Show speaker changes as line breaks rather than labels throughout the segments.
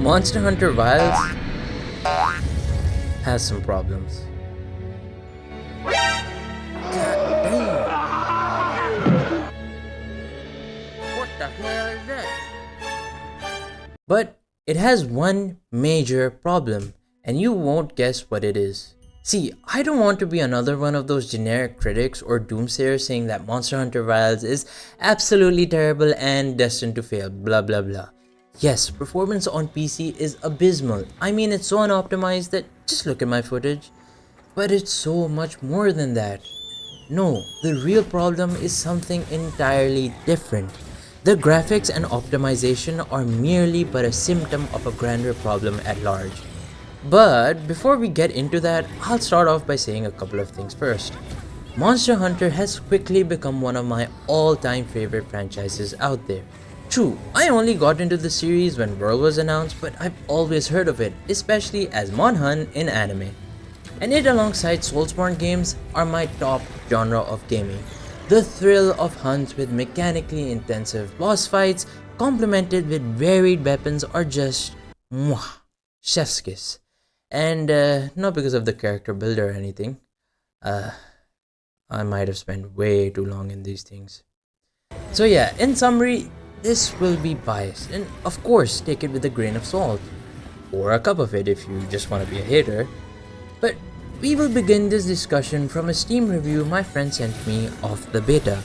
Monster Hunter Wilds has some problems. God damn. What the hell is that? But it has one major problem, and you won't guess what it is. See, I don't want to be another one of those generic critics or doomsayers saying that Monster Hunter Wilds is absolutely terrible and destined to fail, blah blah blah. Yes, performance on PC is abysmal. I mean, it's so unoptimized that just look at my footage. But it's so much more than that. No, the real problem is something entirely different. The graphics and optimization are merely but a symptom of a grander problem at large. But before we get into that, I'll start off by saying a couple of things first. Monster Hunter has quickly become one of my all-time favorite franchises out there. True, I only got into the series when World was announced, but I've always heard of it, especially as Monhun in anime. And it alongside Soulsborne games are my top genre of gaming. The thrill of hunts with mechanically intensive boss fights complemented with varied weapons are just mwah, chef's kiss. And not because of the character builder or anything. I might have spent way too long in these things. So yeah, in summary, this will be biased, and of course take it with a grain of salt. Or a cup of it if you just want to be a hater. But we will begin this discussion from a Steam review my friend sent me of the beta.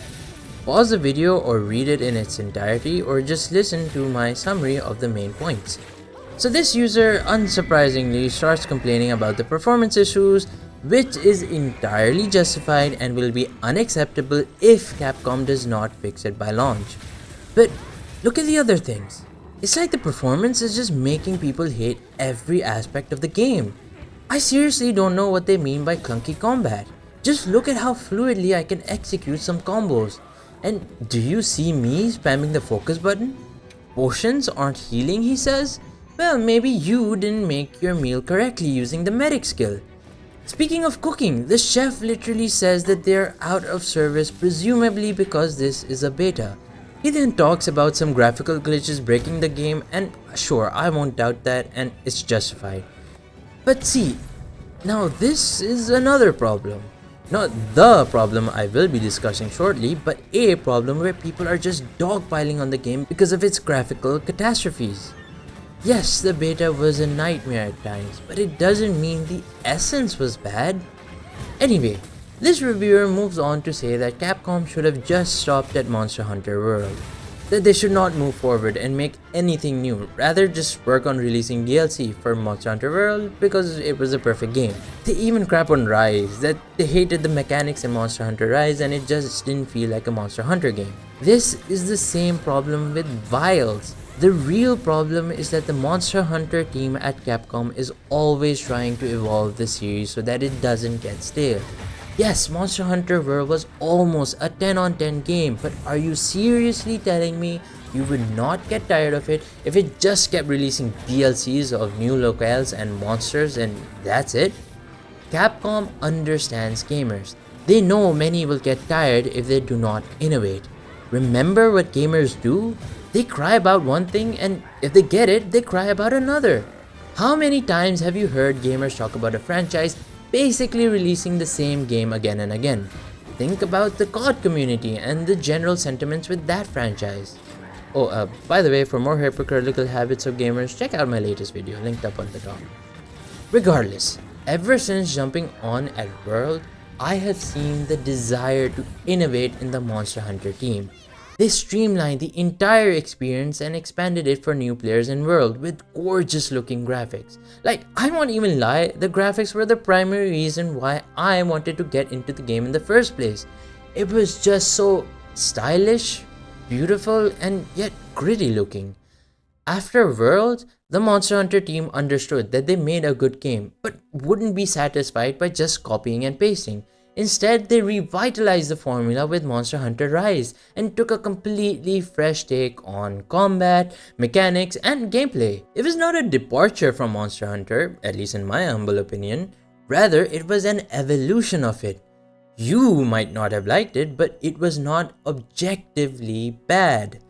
Pause the video or read it in its entirety, or just listen to my summary of the main points. So this user unsurprisingly starts complaining about the performance issues, which is entirely justified and will be unacceptable if Capcom does not fix it by launch. But look at the other things. It's like the performance is just making people hate every aspect of the game. I seriously don't know what they mean by clunky combat. Just look at how fluidly I can execute some combos. And do you see me spamming the focus button? Potions aren't healing, he says? Well, maybe you didn't make your meal correctly using the medic skill. Speaking of cooking, the chef literally says that they're out of service, presumably because this is a beta. He then talks about some graphical glitches breaking the game, and sure, I won't doubt that, and it's justified. But see, now this is another problem. Not the problem I will be discussing shortly, but a problem where people are just dogpiling on the game because of its graphical catastrophes. Yes, the beta was a nightmare at times, but it doesn't mean the essence was bad. Anyway, this reviewer moves on to say that Capcom should have just stopped at Monster Hunter World. That they should not move forward and make anything new, rather just work on releasing DLC for Monster Hunter World because it was a perfect game. They even crap on Rise, that they hated the mechanics in Monster Hunter Rise and it just didn't feel like a Monster Hunter game. This is the same problem with Wilds. The real problem is that the Monster Hunter team at Capcom is always trying to evolve the series so that it doesn't get stale. Yes, Monster Hunter World was almost a 10 on 10 game, but are you seriously telling me you would not get tired of it if it just kept releasing DLCs of new locales and monsters and that's it? Capcom understands gamers. They know many will get tired if they do not innovate. Remember what gamers do? They cry about one thing, and if they get it, they cry about another. How many times have you heard gamers talk about a franchise basically releasing the same game again and again? Think about the COD community and the general sentiments with that franchise. Oh, by the way, for more hypocritical habits of gamers, check out my latest video, linked up on the top. Regardless, ever since jumping on at World, I have seen the desire to innovate in the Monster Hunter team. They streamlined the entire experience and expanded it for new players in World with gorgeous looking graphics. Like, I won't even lie, the graphics were the primary reason why I wanted to get into the game in the first place. It was just so stylish, beautiful, and yet gritty looking. After World, the Monster Hunter team understood that they made a good game, but wouldn't be satisfied by just copying and pasting. Instead, they revitalized the formula with Monster Hunter Rise and took a completely fresh take on combat, mechanics, and gameplay. It was not a departure from Monster Hunter, at least in my humble opinion. Rather, it was an evolution of it. You might not have liked it, but it was not objectively bad.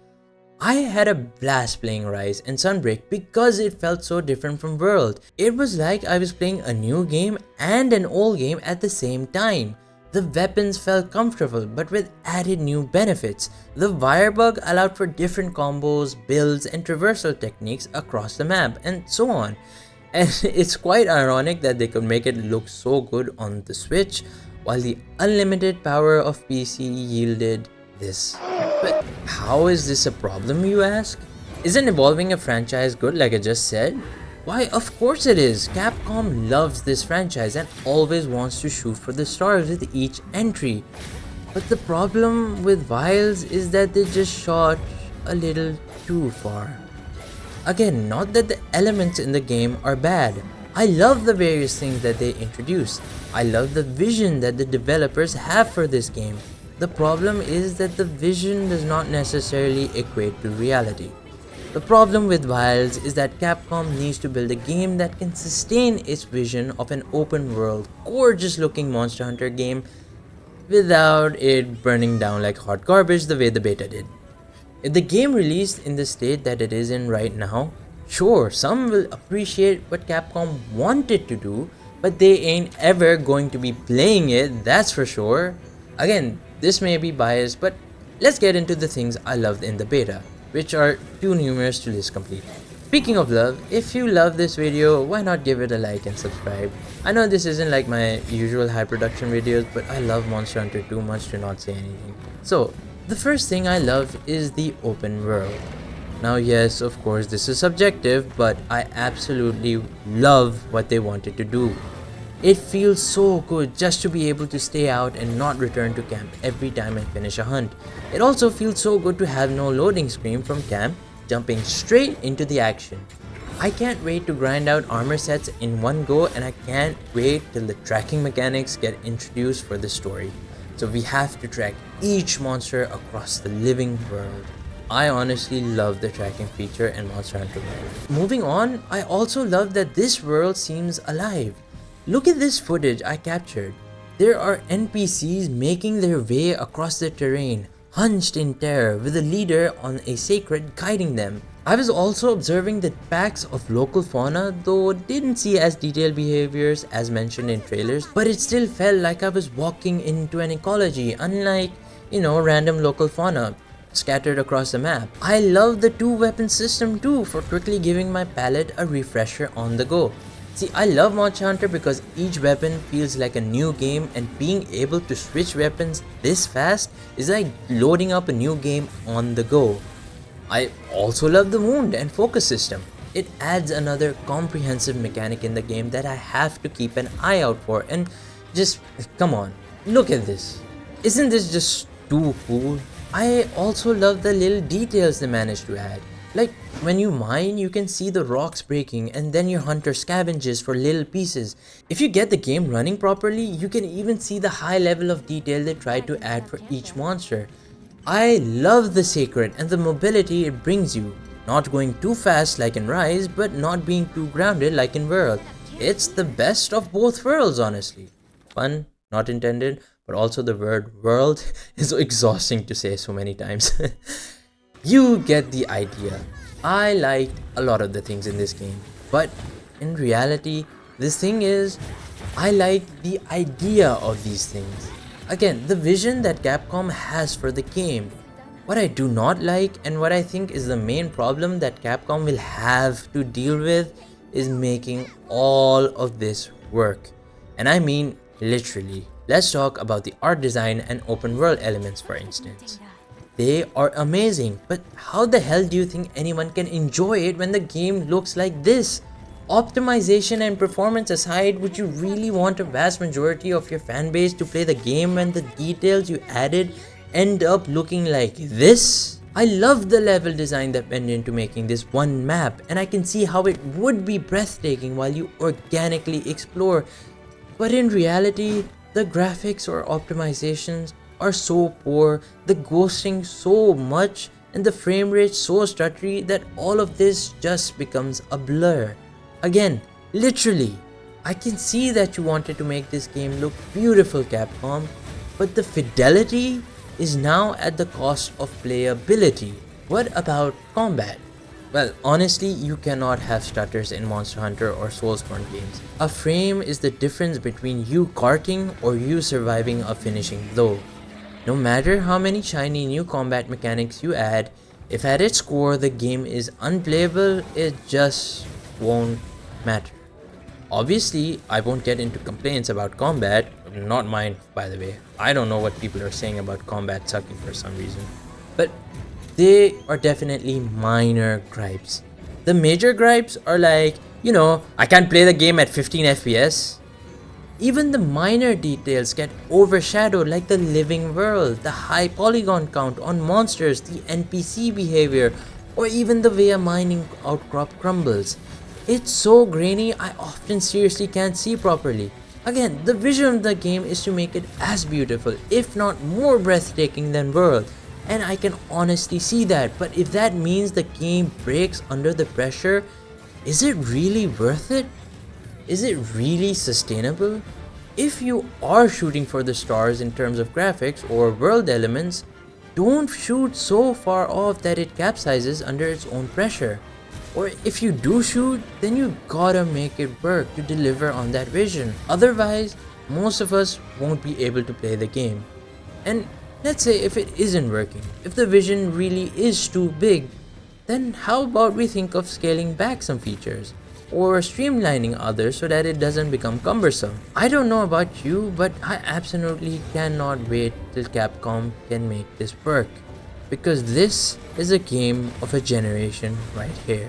I had a blast playing Rise and Sunbreak because it felt so different from World. It was like I was playing a new game and an old game at the same time. The weapons felt comfortable but with added new benefits. The wire bug allowed for different combos, builds and traversal techniques across the map and so on. And it's quite ironic that they could make it look so good on the Switch while the unlimited power of PC yielded this. But how is this a problem, you ask? Isn't evolving a franchise good like I just said? Why, of course it is. Capcom loves this franchise and always wants to shoot for the stars with each entry. But the problem with Vials is that they just shot a little too far. Again, not that the elements in the game are bad. I love the various things that they introduce. I love the vision that the developers have for this game. The problem is that the vision does not necessarily equate to reality. The problem with Vials is that Capcom needs to build a game that can sustain its vision of an open world, gorgeous looking Monster Hunter game without it burning down like hot garbage the way the beta did. If the game released in the state that it is in right now, sure, some will appreciate what Capcom wanted to do, but they ain't ever going to be playing it, that's for sure. Again, this may be biased, but let's get into the things I loved in the beta, which are too numerous to list completely. Speaking of love, if you love this video, why not give it a like and subscribe? I know this isn't like my usual high production videos, but I love Monster Hunter too much to not say anything. So, the first thing I love is the open world. Now yes, of course this is subjective, but I absolutely love what they wanted to do. It feels so good just to be able to stay out and not return to camp every time I finish a hunt. It also feels so good to have no loading screen from camp, jumping straight into the action. I can't wait to grind out armor sets in one go, and I can't wait till the tracking mechanics get introduced for the story. So we have to track each monster across the living world. I honestly love the tracking feature in Monster Hunter World. Moving on, I also love that this world seems alive. Look at this footage I captured. There are NPCs making their way across the terrain, hunched in terror with a leader on a sacred guiding them. I was also observing the packs of local fauna, though didn't see as detailed behaviors as mentioned in trailers, but it still felt like I was walking into an ecology, unlike, random local fauna scattered across the map. I love the 2-weapon system too for quickly giving my palette a refresher on the go. See, I love Monster Hunter because each weapon feels like a new game, and being able to switch weapons this fast is like loading up a new game on the go. I also love the wound and focus system. It adds another comprehensive mechanic in the game that I have to keep an eye out for, and just, come on, look at this. Isn't this just too cool? I also love the little details they managed to add. Like, when you mine, you can see the rocks breaking and then your hunter scavenges for little pieces. If you get the game running properly, you can even see the high level of detail they tried to add for each monster. I love the sacred and the mobility it brings you. Not going too fast like in Rise, but not being too grounded like in World. It's the best of both worlds, honestly. Fun, not intended, but also the word world is so exhausting to say so many times. You get the idea. I liked a lot of the things in this game, but in reality, this thing is, I like the idea of these things. Again, the vision that Capcom has for the game. What I do not like, and what I think is the main problem that Capcom will have to deal with, is making all of this work. And I mean literally. Let's talk about the art design and open world elements, for instance. They are amazing, but how the hell do you think anyone can enjoy it when the game looks like this? Optimization and performance aside, would you really want a vast majority of your fanbase to play the game when the details you added end up looking like this? I love the level design that went into making this one map, and I can see how it would be breathtaking while you organically explore. But in reality, the graphics or optimizations are so poor, the ghosting so much, and the frame rate so stuttery that all of this just becomes a blur. Again, literally, I can see that you wanted to make this game look beautiful, Capcom, but the fidelity is now at the cost of playability. What about combat? Well, honestly, you cannot have stutters in Monster Hunter or Soulsborne games. A frame is the difference between you karting or you surviving a finishing blow. No matter how many shiny new combat mechanics you add, if at its core the game is unplayable, it just won't matter. Obviously, I won't get into complaints about combat, not mine by the way. I don't know what people are saying about combat sucking for some reason. But they are definitely minor gripes. The major gripes are like, I can't play the game at 15 FPS. Even the minor details get overshadowed, like the living world, the high polygon count on monsters, the NPC behavior, or even the way a mining outcrop crumbles. It's so grainy, I often seriously can't see properly. Again, the vision of the game is to make it as beautiful, if not more breathtaking than World, and I can honestly see that, but if that means the game breaks under the pressure, is it really worth it? Is it really sustainable? If you are shooting for the stars in terms of graphics or world elements, don't shoot so far off that it capsizes under its own pressure. Or if you do shoot, then you gotta make it work to deliver on that vision. Otherwise, most of us won't be able to play the game. And let's say if it isn't working, if the vision really is too big, then how about we think of scaling back some features? Or streamlining others so that it doesn't become cumbersome. I don't know about you, but I absolutely cannot wait till Capcom can make this work. Because this is a game of a generation right here.